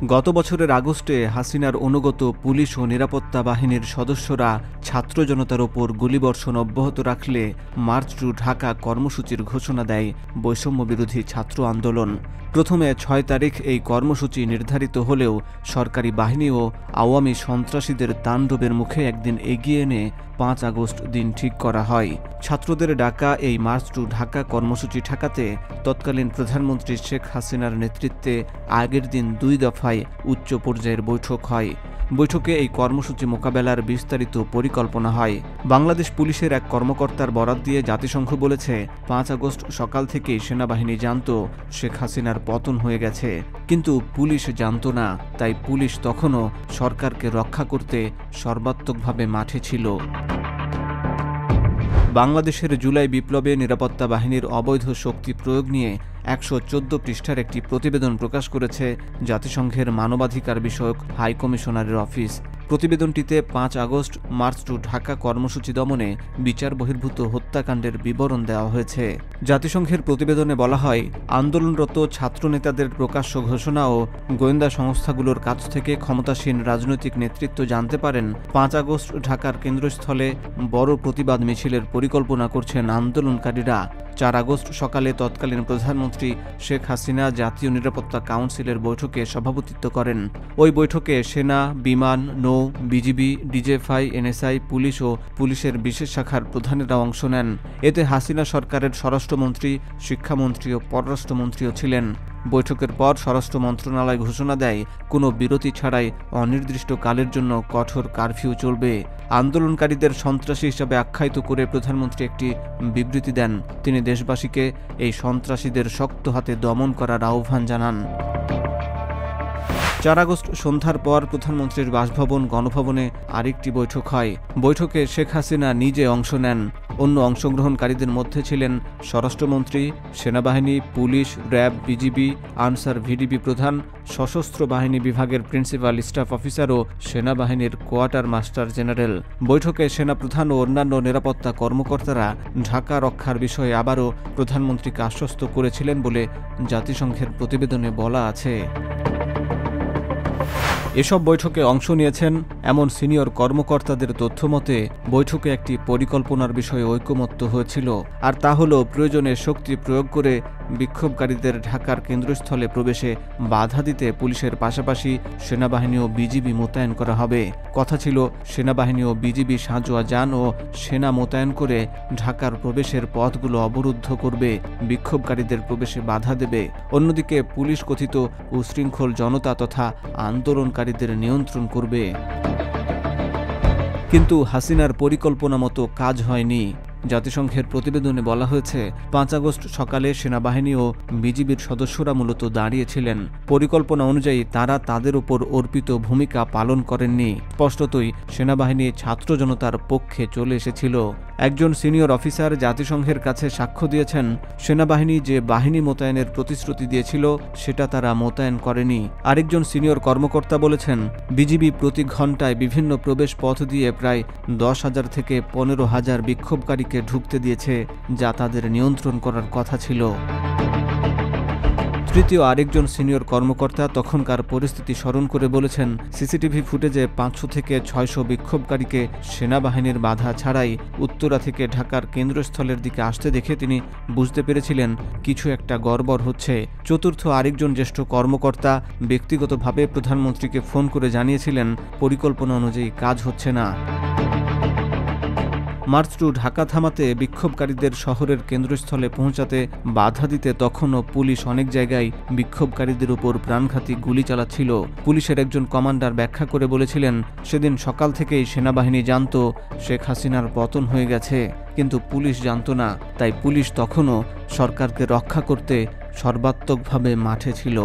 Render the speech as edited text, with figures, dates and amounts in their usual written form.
গত বছরের আগস্টে হাসিনার অনুগত পুলিশ ও নিরাপত্তা বাহিনীর সদস্যরা ছাত্র জনতার ওপর গুলিবর্ষণ অব্যাহত রাখলে মার্চ টু ঢাকা কর্মসূচির ঘোষণা দেয় বৈষম্যবিরোধী ছাত্র আন্দোলন। প্রথমে ৬ তারিখ এই কর্মসূচি নির্ধারিত হলেও সরকারি বাহিনী ও আওয়ামী সন্ত্রাসীদের তাণ্ডবের মুখে একদিন এগিয়ে এনে ৫ আগস্ট দিন ঠিক করা হয়। ছাত্রদের ডাকা এই মার্চ টু ঢাকা কর্মসূচি ঠেকাতে তৎকালীন প্রধানমন্ত্রী শেখ হাসিনার নেতৃত্বে আগের দিন ২ দফায় উচ্চ পর্যায়ের বৈঠক হয়। বৈঠকে এই কর্মসূচি মোকাবেলার বিস্তারিত পরিকল্পনা হয়। বাংলাদেশ পুলিশের এক কর্মকর্তার বরাত দিয়ে জাতিসংঘ বলেছে, ৫ আগস্ট সকাল থেকেই সেনাবাহিনী জানত শেখ হাসিনার পতন হয়ে গেছে, কিন্তু পুলিশ জানত না। তাই পুলিশ তখনও সরকারকে রক্ষা করতে সর্বাত্মকভাবে মাঠে ছিল। বাংলাদেশের জুলাই বিপ্লবে নিরাপত্তা বাহিনীর অবৈধ শক্তি প্রয়োগ নিয়ে ১১৪ পৃষ্ঠার একটি প্রতিবেদন প্রকাশ করেছে জাতিসংঘের মানবাধিকার বিষয়ক হাই কমিশনারের অফিস। প্রতিবেদনটিতে ৫ আগস্ট মার্চ টু ঢাকা কর্মসূচি দমনে বিচার বহির্ভূত হত্যাকাণ্ডের বিবরণ দেওয়া হয়েছে। জাতিসংঘের প্রতিবেদনে বলা হয়, আন্দোলনরত ছাত্রনেতাদের প্রকাশ্য ঘোষণা ও গোয়েন্দা সংস্থাগুলোর কাছ থেকে ক্ষমতাসীন রাজনৈতিক নেতৃত্ব জানতে পারেন ৫ আগস্ট ঢাকার কেন্দ্রস্থলে বড় প্রতিবাদ মিছিলের পরিকল্পনা করছেন আন্দোলনকারীরা। ৪ আগস্ট সকালে তৎকালীন প্রধানমন্ত্রী শেখ হাসিনা জাতীয় নিরাপত্তা কাউন্সিলের বৈঠকে সভাপতিত্ব করেন। ওই বৈঠকে সেনা, বিমান, নৌ, বিজিবি, ডিজিএফআই, এনএসআই, পুলিশ ও পুলিশের বিশেষ শাখার প্রধানেরা অংশ নেন। এতে হাসিনা সরকারের স্বরাষ্ট্রমন্ত্রী, শিক্ষামন্ত্রী ও পররাষ্ট্রমন্ত্রীও ছিলেন। বৈঠকের পর স্বরাষ্ট্র মন্ত্রণালয় ঘোষণা দেয়, কোনো বিরতি ছাড়াই অনির্দিষ্টকালের জন্য কঠোর কারফিউ চলবে। আন্দোলনকারীদের সন্ত্রাসী হিসাবে আখ্যায়িত করে প্রধানমন্ত্রী একটি বিবৃতি দেন। তিনি দেশবাসীকে এই সন্ত্রাসীদের শক্ত হাতে দমন করার আহ্বান জানান। ৪ আগস্ট সন্ধ্যার পর প্রধানমন্ত্রীর বাসভবন গণভবনে আরেকটি বৈঠক হয়। বৈঠকে শেখ হাসিনা নিজে অংশ নেন। অন্য অংশগ্রহণকারীদের মধ্যে ছিলেন স্বরাষ্ট্রমন্ত্রী, সেনাবাহিনী, police, RAB, BGB, answer VDP প্রধান, সশস্ত্র বাহিনী বিভাগের প্রিন্সিপাল স্টাফ অফিসার ও সেনাবাহিনীর কোয়ার্টার মাস্টার জেনারেল। বৈঠকে সেনাপ্রধান ও অন্যান্য নিরাপত্তা কর্মকর্তারা ঢাকা রক্ষার বিষয়ে আবারও প্রধানমন্ত্রীকে আশ্বস্ত করেছিলেন বলে জাতিসংঘের প্রতিবেদনে বলা আছে। এসব বৈঠকে অংশ নিয়েছেন এমন সিনিয়র কর্মকর্তাদের তথ্যমতে বৈঠকে একটি পরিকল্পনার বিষয়ে ঐকমত্য হয়েছিল, আর তা হল প্রয়োজনে শক্তি প্রয়োগ করে বিক্ষোভকারীদের ঢাকার কেন্দ্রস্থলে প্রবেশে বাধা দিতে পুলিশের পাশাপাশি সেনাবাহিনী ও বিজিবি মোতায়েন করা হবে। কথা ছিল, সেনাবাহিনী ও বিজিবি সাঁজোয়া যান ও সেনা মোতায়েন করে ঢাকার প্রবেশের পথগুলো অবরুদ্ধ করবে, বিক্ষোভকারীদের প্রবেশে বাধা দেবে। অন্যদিকে পুলিশ কথিত উশৃঙ্খল জনতা তথা আন্দোলনকারীদের নিয়ন্ত্রণ করবে। কিন্তু হাসিনার পরিকল্পনা মতো কাজ হয়নি। জাতিসংঘের প্রতিবেদনে বলা হয়েছে, ৫ আগস্ট সকালে সেনাবাহিনী ও বিজিবির সদস্যরা মূলত দাঁড়িয়েছিলেন। পরিকল্পনা অনুযায়ী তারা তাদের উপর অর্পিত ভূমিকা পালন করেননি। স্পষ্টতই সেনাবাহিনী ছাত্র জনতার পক্ষে চলে এসেছিল। একজন সিনিয়র অফিসার জাতিসংঘের কাছে সাক্ষ্য দিয়েছেন, সেনাবাহিনী যে বাহিনী মোতায়েনের প্রতিশ্রুতি দিয়েছিল সেটা তারা মোতায়েন করেনি। আরেকজন সিনিয়র কর্মকর্তা বলেছেন, বিজিবি প্রতি ঘণ্টায় বিভিন্ন প্রবেশ পথ দিয়ে প্রায় ১০,০০০ থেকে ১৫,০০০ বিক্ষোভকারী ঢুকতে দিয়েছে, যা তাদের নিয়ন্ত্রণ করার কথা ছিল। তৃতীয় আরেকজন সিনিয়র কর্মকর্তা তখনকার পরিস্থিতি স্মরণ করে বলেছেন, সিসিটিভি ফুটেজে ৫০০ থেকে ৬০০ বিক্ষোভকারীকে সেনাবাহিনীর বাধা ছাড়াই উত্তরা থেকে ঢাকার কেন্দ্রস্থলের দিকে আসতে দেখে তিনি বুঝতে পেরেছিলেন কিছু একটা গড়বড় হচ্ছে। চতুর্থ আরেকজন জ্যেষ্ঠ কর্মকর্তা ব্যক্তিগতভাবে প্রধানমন্ত্রীকে ফোন করে জানিয়েছিলেন, পরিকল্পনা অনুযায়ী কাজ হচ্ছে না। মার্চ টু ঢাকা থামাতে, বিক্ষোভকারীদের শহরের কেন্দ্রস্থলে পৌঁছাতে বাধা দিতে তখনও পুলিশ অনেক জায়গায় বিক্ষোভকারীদের উপর প্রাণঘাতী গুলি চালাচ্ছিল। পুলিশের একজন কমান্ডার ব্যাখ্যা করে বলেছিলেন, সেদিন সকাল থেকেই সেনাবাহিনী জানত শেখ হাসিনার পতন হয়ে গেছে, কিন্তু পুলিশ জানত না। তাই পুলিশ তখনও সরকারকে রক্ষা করতে সর্বাত্মকভাবে মাঠে ছিল।